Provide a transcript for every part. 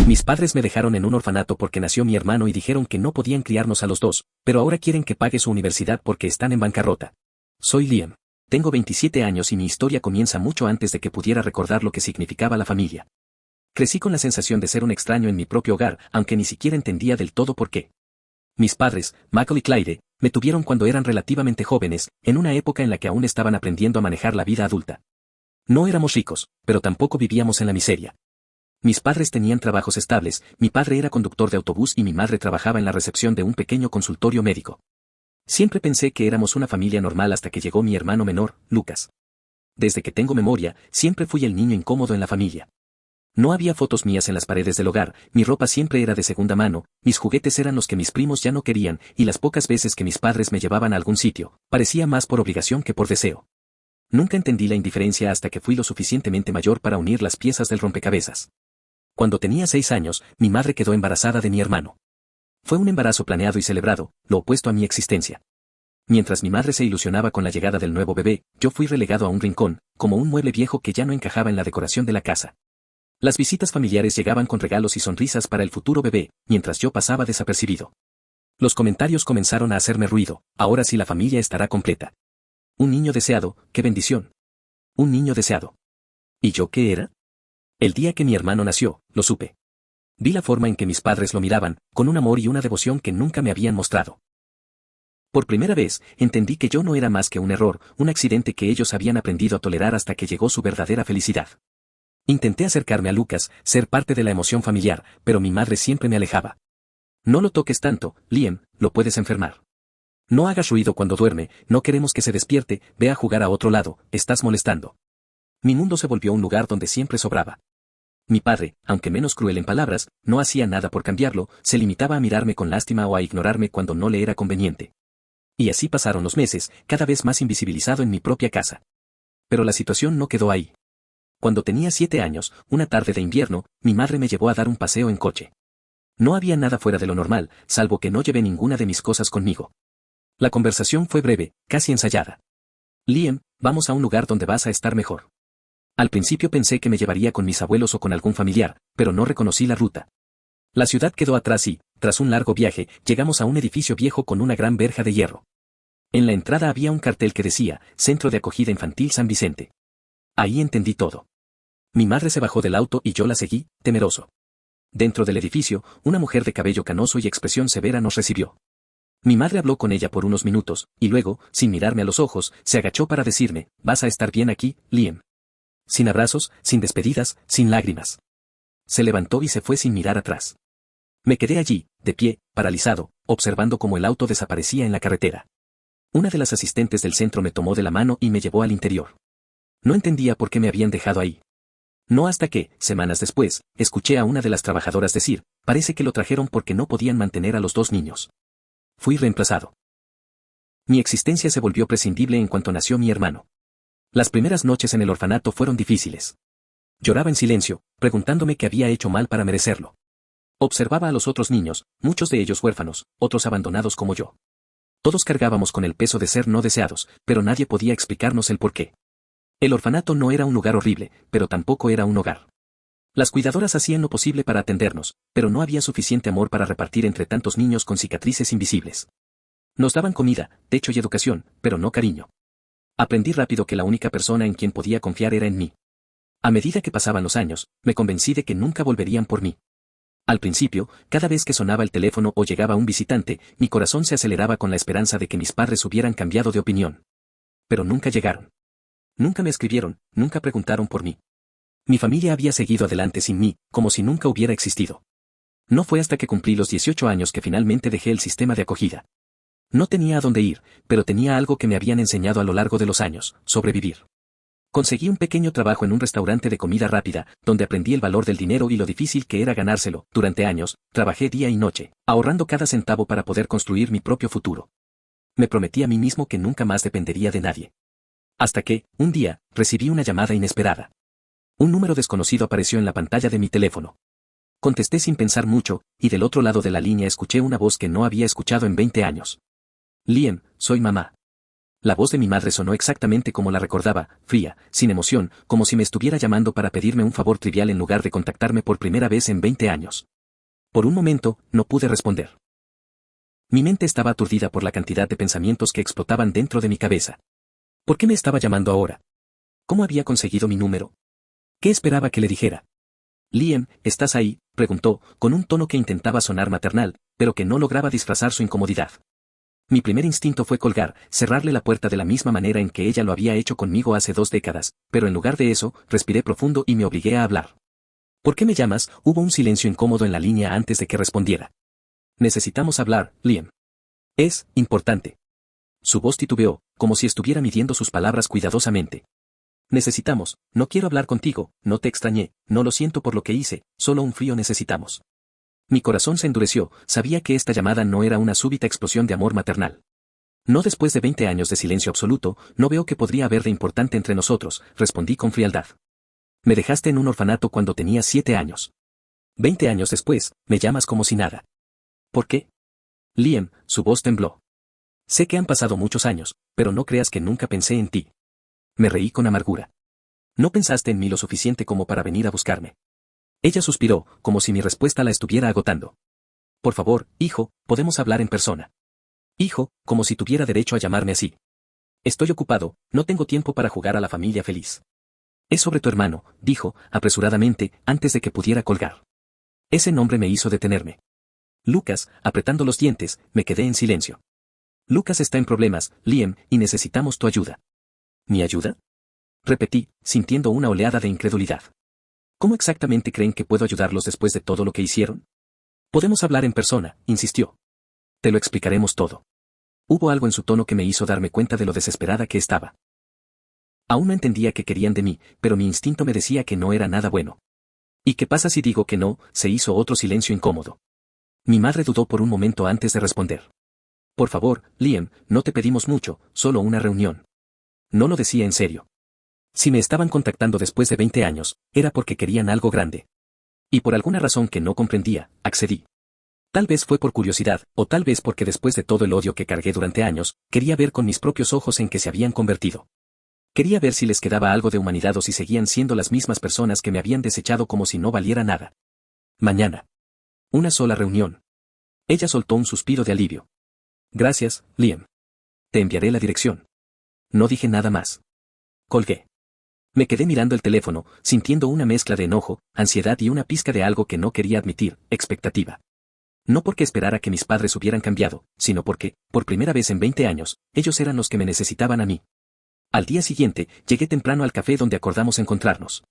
Mis padres me dejaron en un orfanato porque nació mi hermano y dijeron que no podían criarnos a los dos, pero ahora quieren que pague su universidad porque están en bancarrota. Soy Liam. Tengo 27 años y mi historia comienza mucho antes de que pudiera recordar lo que significaba la familia. Crecí con la sensación de ser un extraño en mi propio hogar, aunque ni siquiera entendía del todo por qué. Mis padres, Michael y Clyde, me tuvieron cuando eran relativamente jóvenes, en una época en la que aún estaban aprendiendo a manejar la vida adulta. No éramos ricos, pero tampoco vivíamos en la miseria. Mis padres tenían trabajos estables, mi padre era conductor de autobús y mi madre trabajaba en la recepción de un pequeño consultorio médico. Siempre pensé que éramos una familia normal hasta que llegó mi hermano menor, Lucas. Desde que tengo memoria, siempre fui el niño incómodo en la familia. No había fotos mías en las paredes del hogar, mi ropa siempre era de segunda mano, mis juguetes eran los que mis primos ya no querían, y las pocas veces que mis padres me llevaban a algún sitio, parecía más por obligación que por deseo. Nunca entendí la indiferencia hasta que fui lo suficientemente mayor para unir las piezas del rompecabezas. Cuando tenía 6 años, mi madre quedó embarazada de mi hermano. Fue un embarazo planeado y celebrado, lo opuesto a mi existencia. Mientras mi madre se ilusionaba con la llegada del nuevo bebé, yo fui relegado a un rincón, como un mueble viejo que ya no encajaba en la decoración de la casa. Las visitas familiares llegaban con regalos y sonrisas para el futuro bebé, mientras yo pasaba desapercibido. Los comentarios comenzaron a hacerme ruido, ahora sí la familia estará completa. Un niño deseado, qué bendición. Un niño deseado. ¿Y yo qué era? El día que mi hermano nació, lo supe. Vi la forma en que mis padres lo miraban, con un amor y una devoción que nunca me habían mostrado. Por primera vez, entendí que yo no era más que un error, un accidente que ellos habían aprendido a tolerar hasta que llegó su verdadera felicidad. Intenté acercarme a Lucas, ser parte de la emoción familiar, pero mi madre siempre me alejaba. No lo toques tanto, Liam, lo puedes enfermar. No hagas ruido cuando duerme, no queremos que se despierte, ve a jugar a otro lado, estás molestando. Mi mundo se volvió un lugar donde siempre sobraba. Mi padre, aunque menos cruel en palabras, no hacía nada por cambiarlo, se limitaba a mirarme con lástima o a ignorarme cuando no le era conveniente. Y así pasaron los meses, cada vez más invisibilizado en mi propia casa. Pero la situación no quedó ahí. Cuando tenía 7 años, una tarde de invierno, mi madre me llevó a dar un paseo en coche. No había nada fuera de lo normal, salvo que no llevé ninguna de mis cosas conmigo. La conversación fue breve, casi ensayada. Liam, vamos a un lugar donde vas a estar mejor. Al principio pensé que me llevaría con mis abuelos o con algún familiar, pero no reconocí la ruta. La ciudad quedó atrás y, tras un largo viaje, llegamos a un edificio viejo con una gran verja de hierro. En la entrada había un cartel que decía, Centro de Acogida Infantil San Vicente. Ahí entendí todo. Mi madre se bajó del auto y yo la seguí, temeroso. Dentro del edificio, una mujer de cabello canoso y expresión severa nos recibió. Mi madre habló con ella por unos minutos, y luego, sin mirarme a los ojos, se agachó para decirme, vas a estar bien aquí, Liam. Sin abrazos, sin despedidas, sin lágrimas. Se levantó y se fue sin mirar atrás. Me quedé allí, de pie, paralizado, observando cómo el auto desaparecía en la carretera. Una de las asistentes del centro me tomó de la mano y me llevó al interior. No entendía por qué me habían dejado ahí. No hasta que, semanas después, escuché a una de las trabajadoras decir, parece que lo trajeron porque no podían mantener a los 2 niños. Fui reemplazado. Mi existencia se volvió prescindible en cuanto nació mi hermano. Las primeras noches en el orfanato fueron difíciles. Lloraba en silencio, preguntándome qué había hecho mal para merecerlo. Observaba a los otros niños, muchos de ellos huérfanos, otros abandonados como yo. Todos cargábamos con el peso de ser no deseados, pero nadie podía explicarnos el porqué. El orfanato no era un lugar horrible, pero tampoco era un hogar. Las cuidadoras hacían lo posible para atendernos, pero no había suficiente amor para repartir entre tantos niños con cicatrices invisibles. Nos daban comida, techo y educación, pero no cariño. Aprendí rápido que la única persona en quien podía confiar era en mí. A medida que pasaban los años, me convencí de que nunca volverían por mí. Al principio, cada vez que sonaba el teléfono o llegaba un visitante, mi corazón se aceleraba con la esperanza de que mis padres hubieran cambiado de opinión. Pero nunca llegaron. Nunca me escribieron, nunca preguntaron por mí. Mi familia había seguido adelante sin mí, como si nunca hubiera existido. No fue hasta que cumplí los 18 años que finalmente dejé el sistema de acogida. No tenía a dónde ir, pero tenía algo que me habían enseñado a lo largo de los años, sobrevivir. Conseguí un pequeño trabajo en un restaurante de comida rápida, donde aprendí el valor del dinero y lo difícil que era ganárselo. Durante años, trabajé día y noche, ahorrando cada centavo para poder construir mi propio futuro. Me prometí a mí mismo que nunca más dependería de nadie. Hasta que, un día, recibí una llamada inesperada. Un número desconocido apareció en la pantalla de mi teléfono. Contesté sin pensar mucho, y del otro lado de la línea escuché una voz que no había escuchado en 20 años. Liam, soy mamá. La voz de mi madre sonó exactamente como la recordaba, fría, sin emoción, como si me estuviera llamando para pedirme un favor trivial en lugar de contactarme por primera vez en 20 años. Por un momento, no pude responder. Mi mente estaba aturdida por la cantidad de pensamientos que explotaban dentro de mi cabeza. ¿Por qué me estaba llamando ahora? ¿Cómo había conseguido mi número? ¿Qué esperaba que le dijera? Liam, ¿estás ahí?, preguntó, con un tono que intentaba sonar maternal, pero que no lograba disfrazar su incomodidad. Mi primer instinto fue colgar, cerrarle la puerta de la misma manera en que ella lo había hecho conmigo hace 2 décadas, pero en lugar de eso, respiré profundo y me obligué a hablar. ¿Por qué me llamas? Hubo un silencio incómodo en la línea antes de que respondiera. Necesitamos hablar, Liam. Es importante. Su voz titubeó, como si estuviera midiendo sus palabras cuidadosamente. Necesitamos, no quiero hablar contigo, no te extrañé, no lo siento por lo que hice, solo un frío necesitamos. Mi corazón se endureció, sabía que esta llamada no era una súbita explosión de amor maternal. No después de 20 años de silencio absoluto, no veo qué podría haber de importante entre nosotros, respondí con frialdad. Me dejaste en un orfanato cuando tenía 7 años. 20 años después, me llamas como si nada. ¿Por qué? Liam, su voz tembló. Sé que han pasado muchos años, pero no creas que nunca pensé en ti. Me reí con amargura. No pensaste en mí lo suficiente como para venir a buscarme. Ella suspiró, como si mi respuesta la estuviera agotando. Por favor, hijo, podemos hablar en persona. Hijo, como si tuviera derecho a llamarme así. Estoy ocupado, no tengo tiempo para jugar a la familia feliz. Es sobre tu hermano, dijo, apresuradamente, antes de que pudiera colgar. Ese nombre me hizo detenerme. Lucas, apretando los dientes, me quedé en silencio. Lucas está en problemas, Liam, y necesitamos tu ayuda. ¿Mi ayuda? Repetí, sintiendo una oleada de incredulidad. ¿Cómo exactamente creen que puedo ayudarlos después de todo lo que hicieron? Podemos hablar en persona, insistió. Te lo explicaremos todo. Hubo algo en su tono que me hizo darme cuenta de lo desesperada que estaba. Aún no entendía qué querían de mí, pero mi instinto me decía que no era nada bueno. ¿Y qué pasa si digo que no? Se hizo otro silencio incómodo. Mi madre dudó por un momento antes de responder. Por favor, Liam, no te pedimos mucho, solo una reunión. No lo decía en serio. Si me estaban contactando después de 20 años, era porque querían algo grande. Y por alguna razón que no comprendía, accedí. Tal vez fue por curiosidad, o tal vez porque después de todo el odio que cargué durante años, quería ver con mis propios ojos en qué se habían convertido. Quería ver si les quedaba algo de humanidad o si seguían siendo las mismas personas que me habían desechado como si no valiera nada. Mañana. Una sola reunión. Ella soltó un suspiro de alivio. Gracias, Liam. Te enviaré la dirección. No dije nada más. Colgué. Me quedé mirando el teléfono, sintiendo una mezcla de enojo, ansiedad y una pizca de algo que no quería admitir, expectativa. No porque esperara que mis padres hubieran cambiado, sino porque, por primera vez en 20 años, ellos eran los que me necesitaban a mí. Al día siguiente, llegué temprano al café donde acordamos encontrarnos.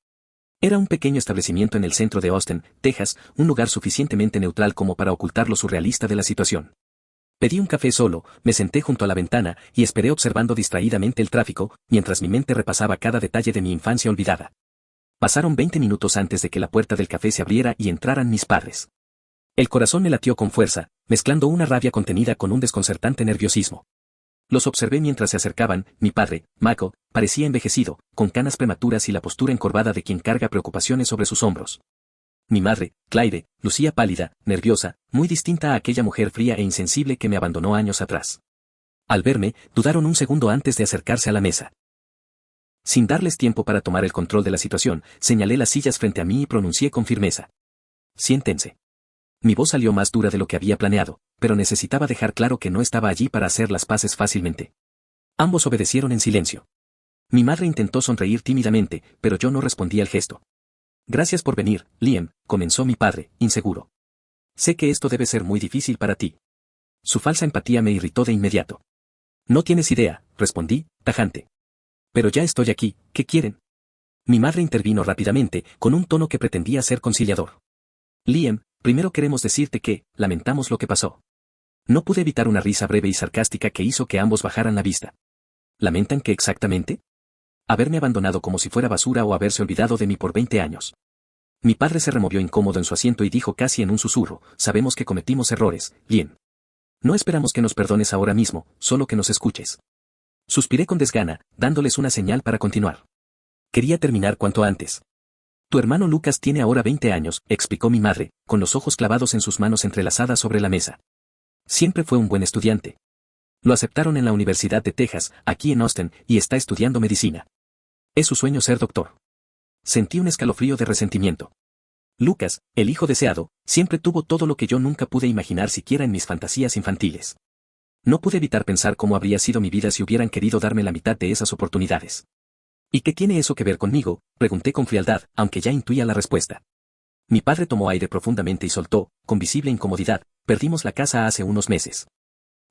Era un pequeño establecimiento en el centro de Austin, Texas, un lugar suficientemente neutral como para ocultar lo surrealista de la situación. Pedí un café solo, me senté junto a la ventana y esperé observando distraídamente el tráfico, mientras mi mente repasaba cada detalle de mi infancia olvidada. Pasaron 20 minutos antes de que la puerta del café se abriera y entraran mis padres. El corazón me latió con fuerza, mezclando una rabia contenida con un desconcertante nerviosismo. Los observé mientras se acercaban. Mi padre, Michael, parecía envejecido, con canas prematuras y la postura encorvada de quien carga preocupaciones sobre sus hombros. Mi madre, Claire, lucía pálida, nerviosa, muy distinta a aquella mujer fría e insensible que me abandonó años atrás. Al verme, dudaron un segundo antes de acercarse a la mesa. Sin darles tiempo para tomar el control de la situación, señalé las sillas frente a mí y pronuncié con firmeza. Siéntense. Mi voz salió más dura de lo que había planeado, pero necesitaba dejar claro que no estaba allí para hacer las paces fácilmente. Ambos obedecieron en silencio. Mi madre intentó sonreír tímidamente, pero yo no respondí al gesto. Gracias por venir, Liam, comenzó mi padre, inseguro. Sé que esto debe ser muy difícil para ti. Su falsa empatía me irritó de inmediato. No tienes idea, respondí, tajante. Pero ya estoy aquí, ¿qué quieren? Mi madre intervino rápidamente, con un tono que pretendía ser conciliador. Liam, primero queremos decirte que, lamentamos lo que pasó. No pude evitar una risa breve y sarcástica que hizo que ambos bajaran la vista. ¿Lamentan qué exactamente? Haberme abandonado como si fuera basura o haberse olvidado de mí por 20 años. Mi padre se removió incómodo en su asiento y dijo casi en un susurro, sabemos que cometimos errores, Liam. No esperamos que nos perdones ahora mismo, solo que nos escuches. Suspiré con desgana, dándoles una señal para continuar. Quería terminar cuanto antes. Tu hermano Lucas tiene ahora 20 años, explicó mi madre, con los ojos clavados en sus manos entrelazadas sobre la mesa. Siempre fue un buen estudiante. Lo aceptaron en la Universidad de Texas, aquí en Austin, y está estudiando medicina. Es su sueño ser doctor. Sentí un escalofrío de resentimiento. Lucas, el hijo deseado, siempre tuvo todo lo que yo nunca pude imaginar siquiera en mis fantasías infantiles. No pude evitar pensar cómo habría sido mi vida si hubieran querido darme la mitad de esas oportunidades. ¿Y qué tiene eso que ver conmigo?, pregunté con frialdad, aunque ya intuía la respuesta. Mi padre tomó aire profundamente y soltó, con visible incomodidad: perdimos la casa hace unos meses.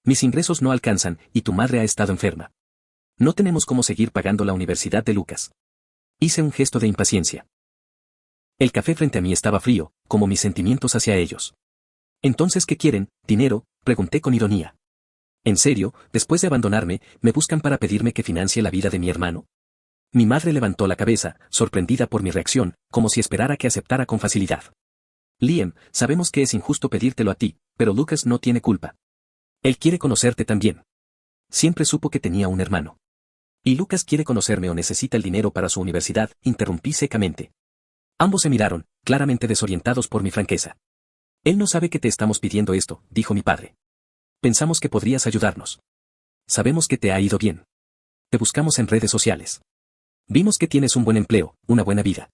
Mis ingresos no alcanzan, y tu madre ha estado enferma. No tenemos cómo seguir pagando la universidad de Lucas. Hice un gesto de impaciencia. El café frente a mí estaba frío, como mis sentimientos hacia ellos. ¿Entonces qué quieren? ¿Dinero?, pregunté con ironía. ¿En serio, después de abandonarme, me buscan para pedirme que financie la vida de mi hermano? Mi madre levantó la cabeza, sorprendida por mi reacción, como si esperara que aceptara con facilidad. Liam, sabemos que es injusto pedírtelo a ti, pero Lucas no tiene culpa. Él quiere conocerte también. Siempre supo que tenía un hermano. ¿Y Lucas quiere conocerme o necesita el dinero para su universidad?, interrumpí secamente. Ambos se miraron, claramente desorientados por mi franqueza. Él no sabe que te estamos pidiendo esto, dijo mi padre. Pensamos que podrías ayudarnos. Sabemos que te ha ido bien. Te buscamos en redes sociales. Vimos que tienes un buen empleo, una buena vida.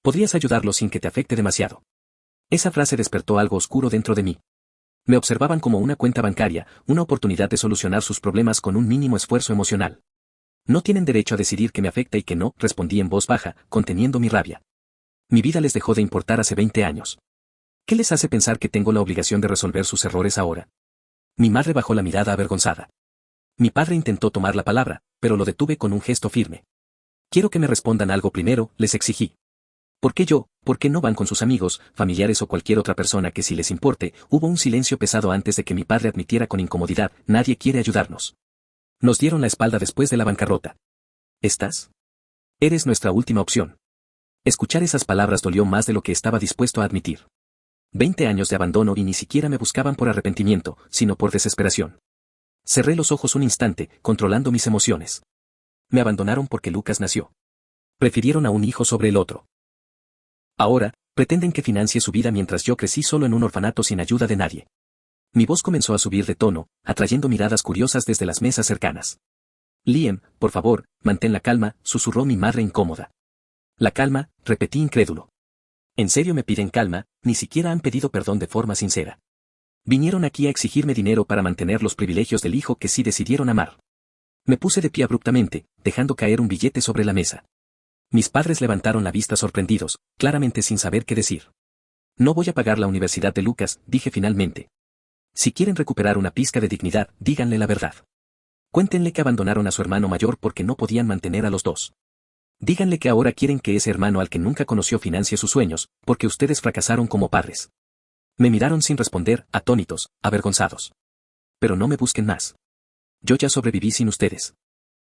Podrías ayudarlo sin que te afecte demasiado. Esa frase despertó algo oscuro dentro de mí. Me observaban como una cuenta bancaria, una oportunidad de solucionar sus problemas con un mínimo esfuerzo emocional. No tienen derecho a decidir qué me afecta y qué no, respondí en voz baja, conteniendo mi rabia. Mi vida les dejó de importar hace 20 años. ¿Qué les hace pensar que tengo la obligación de resolver sus errores ahora? Mi madre bajó la mirada avergonzada. Mi padre intentó tomar la palabra, pero lo detuve con un gesto firme. Quiero que me respondan algo primero, les exigí. ¿Por qué yo? ¿Por qué no van con sus amigos, familiares o cualquier otra persona que sí les importe? Hubo un silencio pesado antes de que mi padre admitiera con incomodidad: nadie quiere ayudarnos. Nos dieron la espalda después de la bancarrota. ¿Estás? Eres nuestra última opción. Escuchar esas palabras dolió más de lo que estaba dispuesto a admitir. 20 años de abandono y ni siquiera me buscaban por arrepentimiento, sino por desesperación. Cerré los ojos un instante, controlando mis emociones. Me abandonaron porque Lucas nació. Prefirieron a un hijo sobre el otro. Ahora, pretenden que financie su vida mientras yo crecí solo en un orfanato sin ayuda de nadie. Mi voz comenzó a subir de tono, atrayendo miradas curiosas desde las mesas cercanas. Liam, por favor, mantén la calma, susurró mi madre incómoda. La calma, repetí incrédulo. ¿En serio me piden calma? Ni siquiera han pedido perdón de forma sincera. Vinieron aquí a exigirme dinero para mantener los privilegios del hijo que sí decidieron amar. Me puse de pie abruptamente, dejando caer un billete sobre la mesa. Mis padres levantaron la vista sorprendidos, claramente sin saber qué decir. No voy a pagar la universidad de Lucas, dije finalmente. Si quieren recuperar una pizca de dignidad, díganle la verdad. Cuéntenle que abandonaron a su hermano mayor porque no podían mantener a los dos. Díganle que ahora quieren que ese hermano al que nunca conoció financie sus sueños, porque ustedes fracasaron como padres. Me miraron sin responder, atónitos, avergonzados. Pero no me busquen más. Yo ya sobreviví sin ustedes.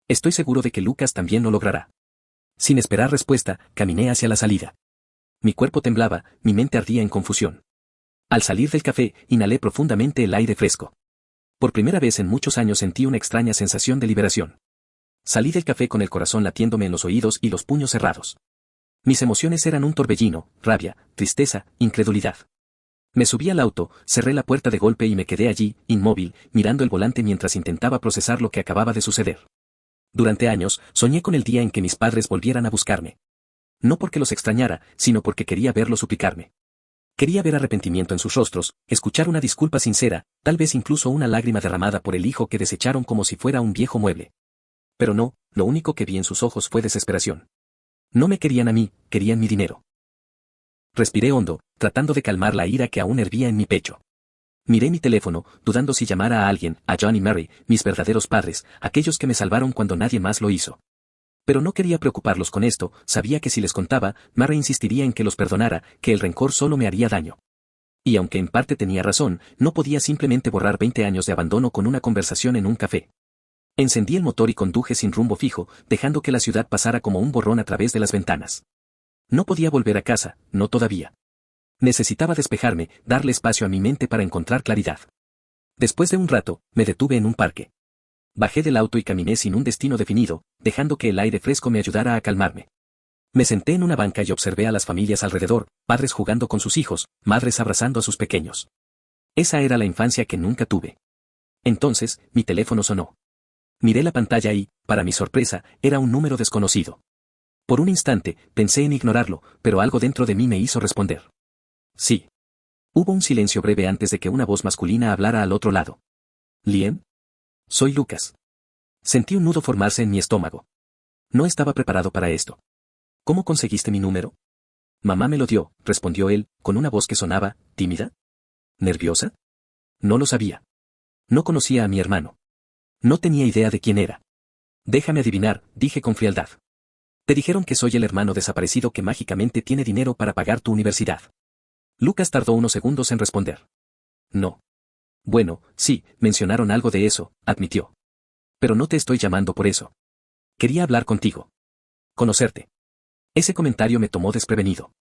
Estoy seguro de que Lucas también lo logrará. Sin esperar respuesta, caminé hacia la salida. Mi cuerpo temblaba, mi mente ardía en confusión. Al salir del café, inhalé profundamente el aire fresco. Por primera vez en muchos años sentí una extraña sensación de liberación. Salí del café con el corazón latiéndome en los oídos y los puños cerrados. Mis emociones eran un torbellino: rabia, tristeza, incredulidad. Me subí al auto, cerré la puerta de golpe y me quedé allí, inmóvil, mirando el volante mientras intentaba procesar lo que acababa de suceder. Durante años, soñé con el día en que mis padres volvieran a buscarme. No porque los extrañara, sino porque quería verlos suplicarme. Quería ver arrepentimiento en sus rostros, escuchar una disculpa sincera, tal vez incluso una lágrima derramada por el hijo que desecharon como si fuera un viejo mueble. Pero no, lo único que vi en sus ojos fue desesperación. No me querían a mí, querían mi dinero. Respiré hondo, tratando de calmar la ira que aún hervía en mi pecho. Miré mi teléfono, dudando si llamara a alguien, a John y Mary, mis verdaderos padres, aquellos que me salvaron cuando nadie más lo hizo. Pero no quería preocuparlos con esto, sabía que si les contaba, Mary insistiría en que los perdonara, que el rencor solo me haría daño. Y aunque en parte tenía razón, no podía simplemente borrar 20 años de abandono con una conversación en un café. Encendí el motor y conduje sin rumbo fijo, dejando que la ciudad pasara como un borrón a través de las ventanas. No podía volver a casa, no todavía. Necesitaba despejarme, darle espacio a mi mente para encontrar claridad. Después de un rato, me detuve en un parque. Bajé del auto y caminé sin un destino definido, dejando que el aire fresco me ayudara a calmarme. Me senté en una banca y observé a las familias alrededor, padres jugando con sus hijos, madres abrazando a sus pequeños. Esa era la infancia que nunca tuve. Entonces, mi teléfono sonó. Miré la pantalla y, para mi sorpresa, era un número desconocido. Por un instante, pensé en ignorarlo, pero algo dentro de mí me hizo responder. Sí. Hubo un silencio breve antes de que una voz masculina hablara al otro lado. ¿Liam? Soy Lucas. Sentí un nudo formarse en mi estómago. No estaba preparado para esto. ¿Cómo conseguiste mi número? Mamá me lo dio, respondió él, con una voz que sonaba, tímida. ¿Nerviosa? No lo sabía. No conocía a mi hermano. No tenía idea de quién era. Déjame adivinar, dije con frialdad. Te dijeron que soy el hermano desaparecido que mágicamente tiene dinero para pagar tu universidad. Lucas tardó unos segundos en responder. No. Bueno, sí, mencionaron algo de eso, admitió. Pero no te estoy llamando por eso. Quería hablar contigo. Conocerte. Ese comentario me tomó desprevenido.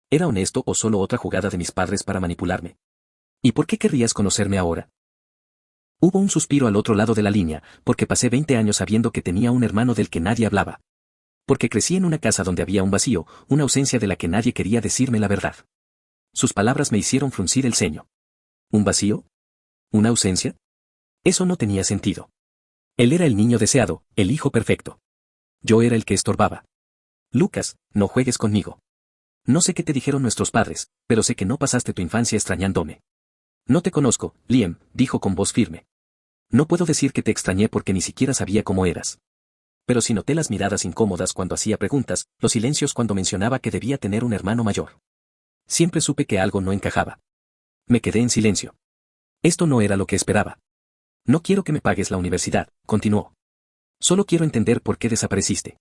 ¿Era honesto o solo otra jugada de mis padres para manipularme? ¿Y por qué querrías conocerme ahora? Hubo un suspiro al otro lado de la línea, porque pasé 20 años sabiendo que tenía un hermano del que nadie hablaba. Porque crecí en una casa donde había un vacío, una ausencia de la que nadie quería decirme la verdad. Sus palabras me hicieron fruncir el ceño. ¿Un vacío? ¿Una ausencia? Eso no tenía sentido. Él era el niño deseado, el hijo perfecto. Yo era el que estorbaba. Lucas, no juegues conmigo. No sé qué te dijeron nuestros padres, pero sé que no pasaste tu infancia extrañándome. No te conozco, Liam, dijo con voz firme. No puedo decir que te extrañé porque ni siquiera sabía cómo eras. Pero sí noté las miradas incómodas cuando hacía preguntas, los silencios cuando mencionaba que debía tener un hermano mayor. Siempre supe que algo no encajaba. Me quedé en silencio. Esto no era lo que esperaba. No quiero que me pagues la universidad, continuó. Solo quiero entender por qué desapareciste.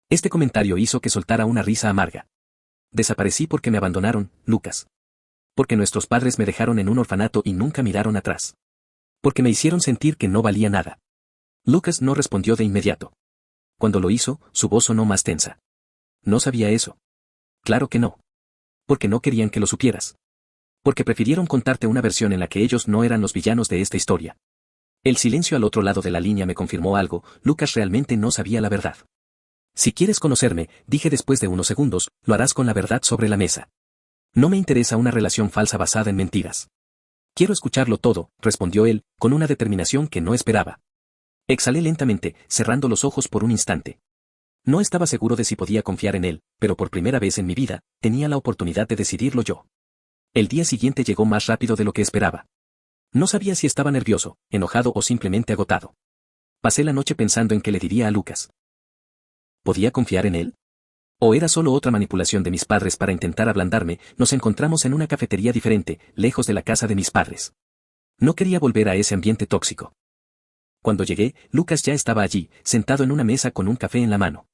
Este comentario hizo que soltara una risa amarga. Desaparecí porque me abandonaron, Lucas. Porque nuestros padres me dejaron en un orfanato y nunca miraron atrás. Porque me hicieron sentir que no valía nada. Lucas no respondió de inmediato. Cuando lo hizo, su voz sonó más tensa. No sabía eso. Claro que no. Porque no querían que lo supieras. Porque prefirieron contarte una versión en la que ellos no eran los villanos de esta historia. El silencio al otro lado de la línea me confirmó algo, Lucas realmente no sabía la verdad. Si quieres conocerme, dije después de unos segundos, lo harás con la verdad sobre la mesa. No me interesa una relación falsa basada en mentiras. Quiero escucharlo todo, respondió él, con una determinación que no esperaba. Exhalé lentamente, cerrando los ojos por un instante. No estaba seguro de si podía confiar en él, pero por primera vez en mi vida, tenía la oportunidad de decidirlo yo. El día siguiente llegó más rápido de lo que esperaba. No sabía si estaba nervioso, enojado o simplemente agotado. Pasé la noche pensando en qué le diría a Lucas. ¿Podía confiar en él? ¿O era solo otra manipulación de mis padres para intentar ablandarme? Nos encontramos en una cafetería diferente, lejos de la casa de mis padres. No quería volver a ese ambiente tóxico. Cuando llegué, Lucas ya estaba allí, sentado en una mesa con un café en la mano.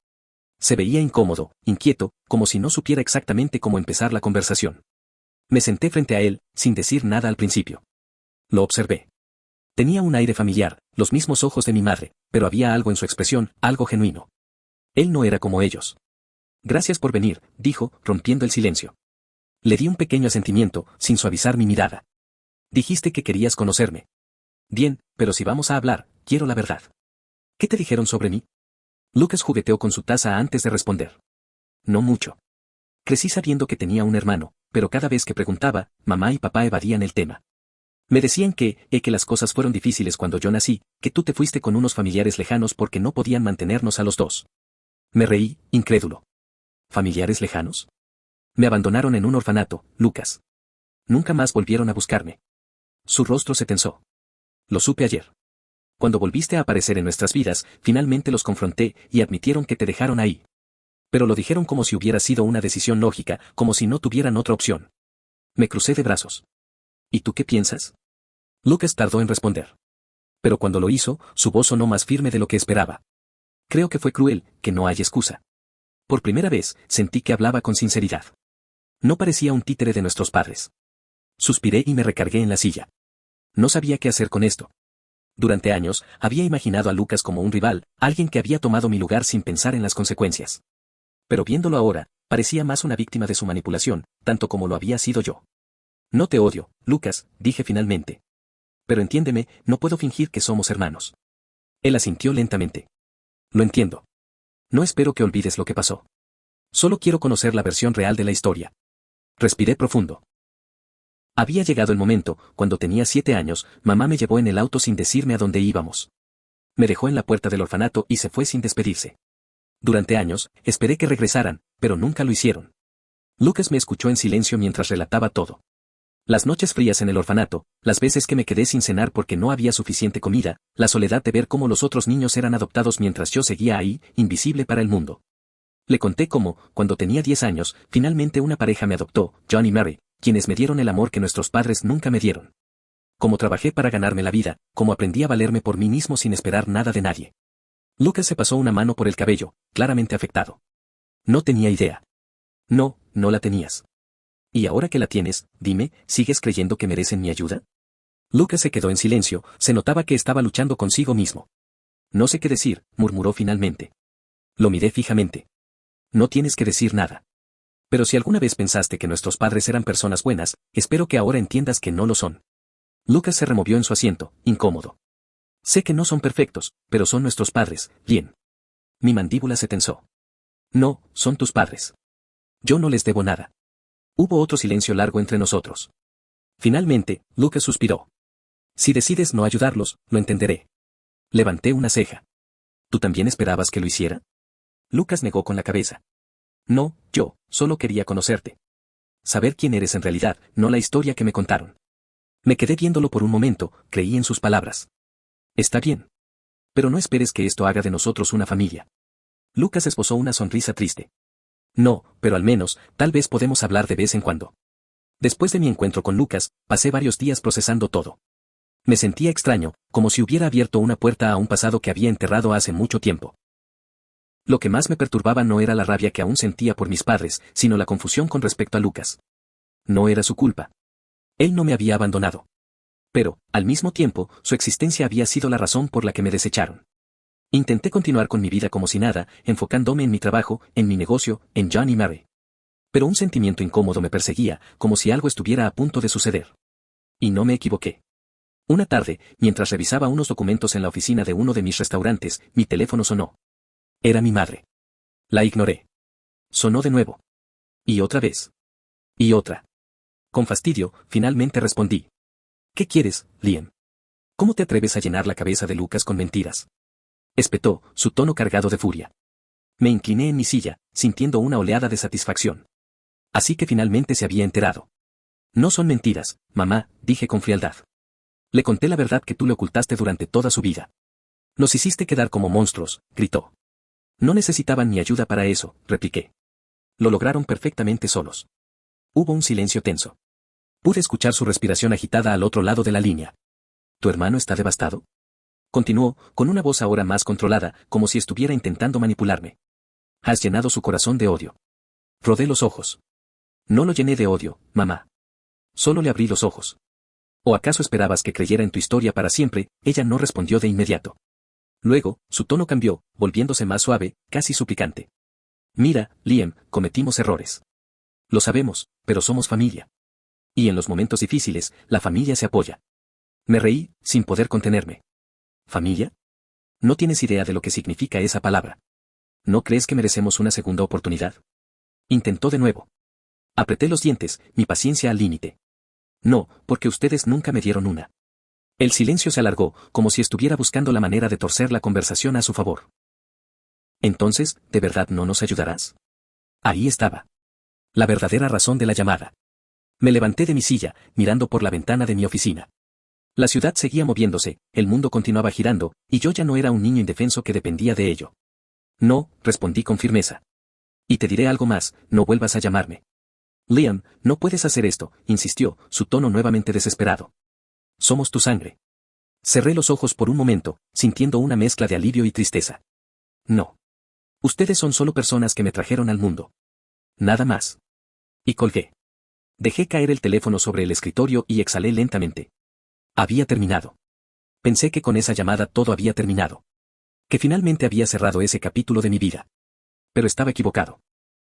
Se veía incómodo, inquieto, como si no supiera exactamente cómo empezar la conversación. Me senté frente a él, sin decir nada al principio. Lo observé. Tenía un aire familiar, los mismos ojos de mi madre, pero había algo en su expresión, algo genuino. Él no era como ellos. Gracias por venir, dijo, rompiendo el silencio. Le di un pequeño asentimiento, sin suavizar mi mirada. Dijiste que querías conocerme. Bien, pero si vamos a hablar, quiero la verdad. ¿Qué te dijeron sobre mí? Lucas jugueteó con su taza antes de responder. No mucho. Crecí sabiendo que tenía un hermano, pero cada vez que preguntaba, mamá y papá evadían el tema. Me decían que las cosas fueron difíciles cuando yo nací, que tú te fuiste con unos familiares lejanos porque no podían mantenernos a los dos. Me reí, incrédulo. ¿Familiares lejanos? Me abandonaron en un orfanato, Lucas. Nunca más volvieron a buscarme. Su rostro se tensó. Lo supe ayer. Cuando volviste a aparecer en nuestras vidas, finalmente los confronté y admitieron que te dejaron ahí. Pero lo dijeron como si hubiera sido una decisión lógica, como si no tuvieran otra opción. Me crucé de brazos. ¿Y tú qué piensas? Lucas tardó en responder. Pero cuando lo hizo, su voz sonó más firme de lo que esperaba. Creo que fue cruel, que no hay excusa. Por primera vez, sentí que hablaba con sinceridad. No parecía un títere de nuestros padres. Suspiré y me recargué en la silla. No sabía qué hacer con esto. Durante años, había imaginado a Lucas como un rival, alguien que había tomado mi lugar sin pensar en las consecuencias. Pero viéndolo ahora, parecía más una víctima de su manipulación, tanto como lo había sido yo. No te odio, Lucas, dije finalmente. Pero entiéndeme, no puedo fingir que somos hermanos. Él asintió lentamente. Lo entiendo. No espero que olvides lo que pasó. Solo quiero conocer la versión real de la historia. Respiré profundo. Había llegado el momento, cuando tenía 7 años, mamá me llevó en el auto sin decirme a dónde íbamos. Me dejó en la puerta del orfanato y se fue sin despedirse. Durante años, esperé que regresaran, pero nunca lo hicieron. Lucas me escuchó en silencio mientras relataba todo. Las noches frías en el orfanato, las veces que me quedé sin cenar porque no había suficiente comida, la soledad de ver cómo los otros niños eran adoptados mientras yo seguía ahí, invisible para el mundo. Le conté cómo, cuando tenía 10 años, finalmente una pareja me adoptó, John y Mary, quienes me dieron el amor que nuestros padres nunca me dieron. Cómo trabajé para ganarme la vida, cómo aprendí a valerme por mí mismo sin esperar nada de nadie. Lucas se pasó una mano por el cabello, claramente afectado. No tenía idea. No, no la tenías. Y ahora que la tienes, dime, ¿sigues creyendo que merecen mi ayuda? Lucas se quedó en silencio, se notaba que estaba luchando consigo mismo. No sé qué decir, murmuró finalmente. Lo miré fijamente. No tienes que decir nada. Pero si alguna vez pensaste que nuestros padres eran personas buenas, espero que ahora entiendas que no lo son. Lucas se removió en su asiento, incómodo. Sé que no son perfectos, pero son nuestros padres, bien. Mi mandíbula se tensó. No, son tus padres. Yo no les debo nada. Hubo otro silencio largo entre nosotros. Finalmente, Lucas suspiró. Si decides no ayudarlos, lo entenderé. Levanté una ceja. ¿Tú también esperabas que lo hiciera? Lucas negó con la cabeza. No, yo, solo quería conocerte. Saber quién eres en realidad, no la historia que me contaron. Me quedé viéndolo por un momento, creí en sus palabras. Está bien. Pero no esperes que esto haga de nosotros una familia. Lucas esbozó una sonrisa triste. No, pero al menos, tal vez podemos hablar de vez en cuando. Después de mi encuentro con Lucas, pasé varios días procesando todo. Me sentía extraño, como si hubiera abierto una puerta a un pasado que había enterrado hace mucho tiempo. Lo que más me perturbaba no era la rabia que aún sentía por mis padres, sino la confusión con respecto a Lucas. No era su culpa. Él no me había abandonado. Pero, al mismo tiempo, su existencia había sido la razón por la que me desecharon. Intenté continuar con mi vida como si nada, enfocándome en mi trabajo, en mi negocio, en John y Mary. Pero un sentimiento incómodo me perseguía, como si algo estuviera a punto de suceder. Y no me equivoqué. Una tarde, mientras revisaba unos documentos en la oficina de uno de mis restaurantes, mi teléfono sonó. Era mi madre. La ignoré. Sonó de nuevo. Y otra vez. Y otra. Con fastidio, finalmente respondí. ¿Qué quieres, Liam? ¿Cómo te atreves a llenar la cabeza de Lucas con mentiras? Espetó, su tono cargado de furia. Me incliné en mi silla, sintiendo una oleada de satisfacción. Así que finalmente se había enterado. No son mentiras, mamá, dije con frialdad. Le conté la verdad que tú le ocultaste durante toda su vida. Nos hiciste quedar como monstruos, gritó. No necesitaban mi ayuda para eso, repliqué. Lo lograron perfectamente solos. Hubo un silencio tenso. Pude escuchar su respiración agitada al otro lado de la línea. ¿Tu hermano está devastado? Continuó, con una voz ahora más controlada, como si estuviera intentando manipularme. Has llenado su corazón de odio. Rodé los ojos. No lo llené de odio, mamá. Solo le abrí los ojos. ¿O acaso esperabas que creyera en tu historia para siempre? Ella no respondió de inmediato. Luego, su tono cambió, volviéndose más suave, casi suplicante. Mira, Liam, cometimos errores. Lo sabemos, pero somos familia. Y en los momentos difíciles, la familia se apoya. Me reí, sin poder contenerme. ¿Familia? No tienes idea de lo que significa esa palabra. ¿No crees que merecemos una segunda oportunidad? Intentó de nuevo. Apreté los dientes, mi paciencia al límite. No, porque ustedes nunca me dieron una. El silencio se alargó, como si estuviera buscando la manera de torcer la conversación a su favor. Entonces, ¿de verdad no nos ayudarás? Ahí estaba. La verdadera razón de la llamada. Me levanté de mi silla, mirando por la ventana de mi oficina. La ciudad seguía moviéndose, el mundo continuaba girando, y yo ya no era un niño indefenso que dependía de ello. No, respondí con firmeza. Y te diré algo más, no vuelvas a llamarme. Liam, no puedes hacer esto, insistió, su tono nuevamente desesperado. Somos tu sangre. Cerré los ojos por un momento, sintiendo una mezcla de alivio y tristeza. No. Ustedes son solo personas que me trajeron al mundo. Nada más. Y colgué. Dejé caer el teléfono sobre el escritorio y exhalé lentamente. Había terminado. Pensé que con esa llamada todo había terminado. Que finalmente había cerrado ese capítulo de mi vida. Pero estaba equivocado.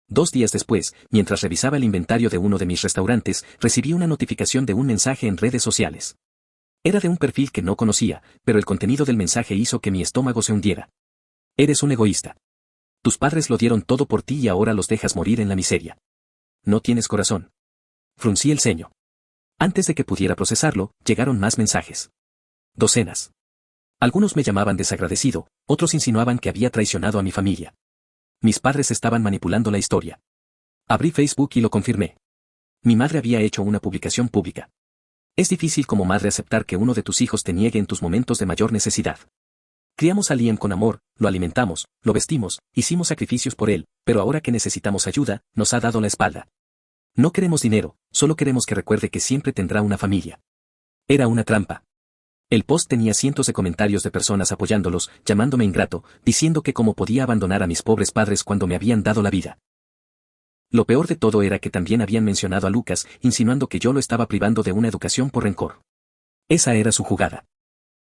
2 días después, mientras revisaba el inventario de uno de mis restaurantes, recibí una notificación de un mensaje en redes sociales. Era de un perfil que no conocía, pero el contenido del mensaje hizo que mi estómago se hundiera. Eres un egoísta. Tus padres lo dieron todo por ti y ahora los dejas morir en la miseria. No tienes corazón. Fruncí el ceño. Antes de que pudiera procesarlo, llegaron más mensajes. Docenas. Algunos me llamaban desagradecido, otros insinuaban que había traicionado a mi familia. Mis padres estaban manipulando la historia. Abrí Facebook y lo confirmé. Mi madre había hecho una publicación pública. Es difícil como madre aceptar que uno de tus hijos te niegue en tus momentos de mayor necesidad. Criamos a Liam con amor, lo alimentamos, lo vestimos, hicimos sacrificios por él, pero ahora que necesitamos ayuda, nos ha dado la espalda. No queremos dinero, solo queremos que recuerde que siempre tendrá una familia. Era una trampa. El post tenía cientos de comentarios de personas apoyándolos, llamándome ingrato, diciendo que cómo podía abandonar a mis pobres padres cuando me habían dado la vida. Lo peor de todo era que también habían mencionado a Lucas, insinuando que yo lo estaba privando de una educación por rencor. Esa era su jugada.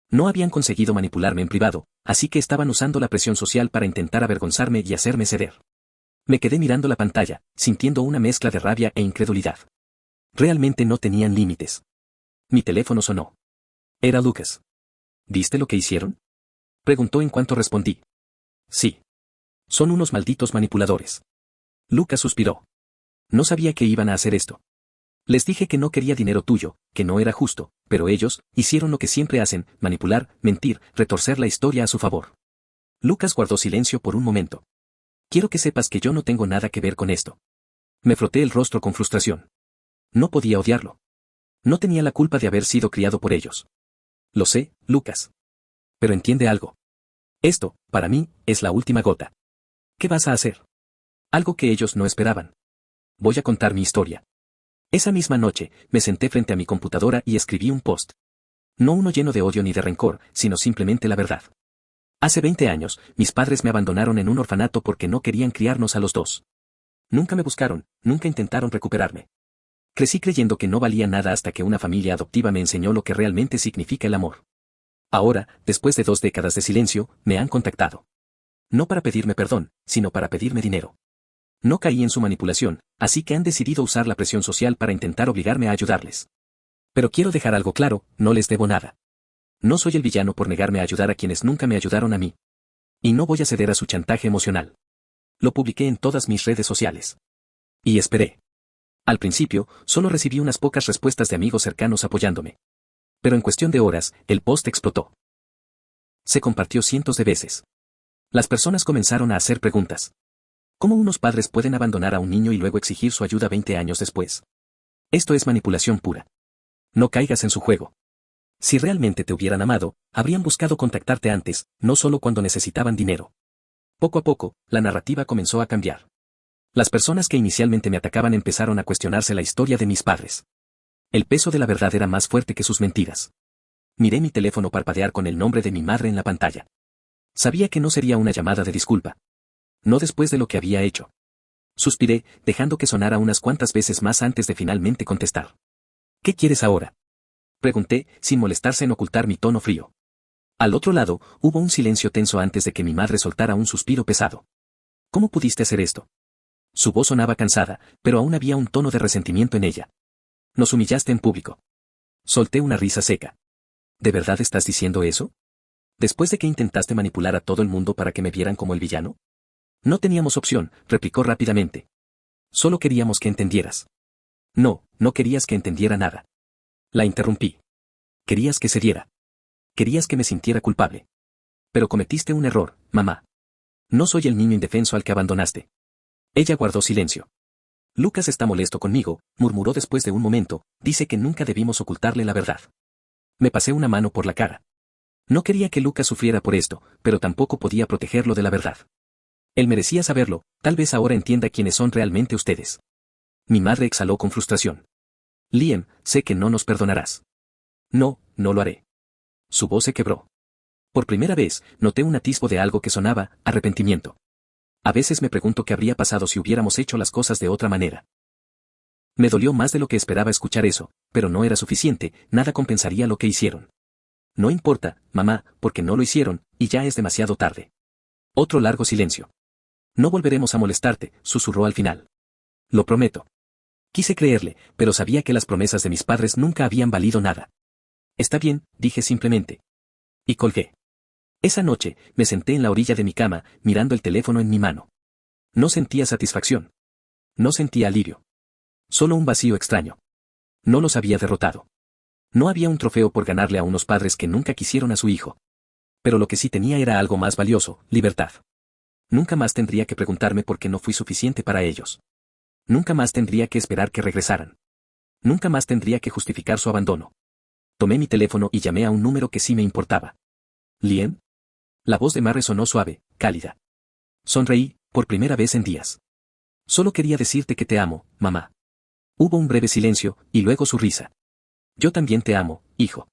No habían conseguido manipularme en privado, así que estaban usando la presión social para intentar avergonzarme y hacerme ceder. Me quedé mirando la pantalla, sintiendo una mezcla de rabia e incredulidad. Realmente no tenían límites. Mi teléfono sonó. Era Lucas. ¿Viste lo que hicieron? Preguntó en cuanto respondí. Sí. Son unos malditos manipuladores. Lucas suspiró. No sabía que iban a hacer esto. Les dije que no quería dinero tuyo, que no era justo, pero ellos hicieron lo que siempre hacen, manipular, mentir, retorcer la historia a su favor. Lucas guardó silencio por un momento. Quiero que sepas que yo no tengo nada que ver con esto. Me froté el rostro con frustración. No podía odiarlo. No tenía la culpa de haber sido criado por ellos. Lo sé, Lucas. Pero entiende algo. Esto, para mí, es la última gota. ¿Qué vas a hacer? Algo que ellos no esperaban. Voy a contar mi historia. Esa misma noche, me senté frente a mi computadora y escribí un post. No uno lleno de odio ni de rencor, sino simplemente la verdad. Hace 20 años, mis padres me abandonaron en un orfanato porque no querían criarnos a los dos. Nunca me buscaron, nunca intentaron recuperarme. Crecí creyendo que no valía nada hasta que una familia adoptiva me enseñó lo que realmente significa el amor. Ahora, después de 2 décadas de silencio, me han contactado. No para pedirme perdón, sino para pedirme dinero. No caí en su manipulación, así que han decidido usar la presión social para intentar obligarme a ayudarles. Pero quiero dejar algo claro, no les debo nada. No soy el villano por negarme a ayudar a quienes nunca me ayudaron a mí. Y no voy a ceder a su chantaje emocional. Lo publiqué en todas mis redes sociales. Y esperé. Al principio, solo recibí unas pocas respuestas de amigos cercanos apoyándome. Pero en cuestión de horas, el post explotó. Se compartió cientos de veces. Las personas comenzaron a hacer preguntas. ¿Cómo unos padres pueden abandonar a un niño y luego exigir su ayuda 20 años después? Esto es manipulación pura. No caigas en su juego. Si realmente te hubieran amado, habrían buscado contactarte antes, no solo cuando necesitaban dinero. Poco a poco, la narrativa comenzó a cambiar. Las personas que inicialmente me atacaban empezaron a cuestionarse la historia de mis padres. El peso de la verdad era más fuerte que sus mentiras. Miré mi teléfono parpadear con el nombre de mi madre en la pantalla. Sabía que no sería una llamada de disculpa. No después de lo que había hecho. Suspiré, dejando que sonara unas cuantas veces más antes de finalmente contestar. ¿Qué quieres ahora? Pregunté, sin molestarse en ocultar mi tono frío. Al otro lado, hubo un silencio tenso antes de que mi madre soltara un suspiro pesado. ¿Cómo pudiste hacer esto? Su voz sonaba cansada, pero aún había un tono de resentimiento en ella. Nos humillaste en público. Solté una risa seca. ¿De verdad estás diciendo eso? ¿Después de que intentaste manipular a todo el mundo para que me vieran como el villano? No teníamos opción, replicó rápidamente. Solo queríamos que entendieras. No, no querías que entendiera nada. La interrumpí. Querías que cediera. Querías que me sintiera culpable. Pero cometiste un error, mamá. No soy el niño indefenso al que abandonaste. Ella guardó silencio. Lucas está molesto conmigo, murmuró después de un momento, dice que nunca debimos ocultarle la verdad. Me pasé una mano por la cara. No quería que Lucas sufriera por esto, pero tampoco podía protegerlo de la verdad. Él merecía saberlo, tal vez ahora entienda quiénes son realmente ustedes. Mi madre exhaló con frustración. Liam, sé que no nos perdonarás. No, no lo haré. Su voz se quebró. Por primera vez, noté un atisbo de algo que sonaba, arrepentimiento. A veces me pregunto qué habría pasado si hubiéramos hecho las cosas de otra manera. Me dolió más de lo que esperaba escuchar eso, pero no era suficiente, nada compensaría lo que hicieron. No importa, mamá, porque no lo hicieron, y ya es demasiado tarde. Otro largo silencio. No volveremos a molestarte, susurró al final. Lo prometo. Quise creerle, pero sabía que las promesas de mis padres nunca habían valido nada. Está bien, dije simplemente. Y colgué. Esa noche, me senté en la orilla de mi cama, mirando el teléfono en mi mano. No sentía satisfacción. No sentía alivio. Solo un vacío extraño. No los había derrotado. No había un trofeo por ganarle a unos padres que nunca quisieron a su hijo. Pero lo que sí tenía era algo más valioso, libertad. Nunca más tendría que preguntarme por qué no fui suficiente para ellos. Nunca más tendría que esperar que regresaran. Nunca más tendría que justificar su abandono. Tomé mi teléfono y llamé a un número que sí me importaba. ¿Liam? La voz de Mare sonó suave, cálida. Sonreí, por primera vez en días. Solo quería decirte que te amo, mamá. Hubo un breve silencio, y luego su risa. Yo también te amo, hijo.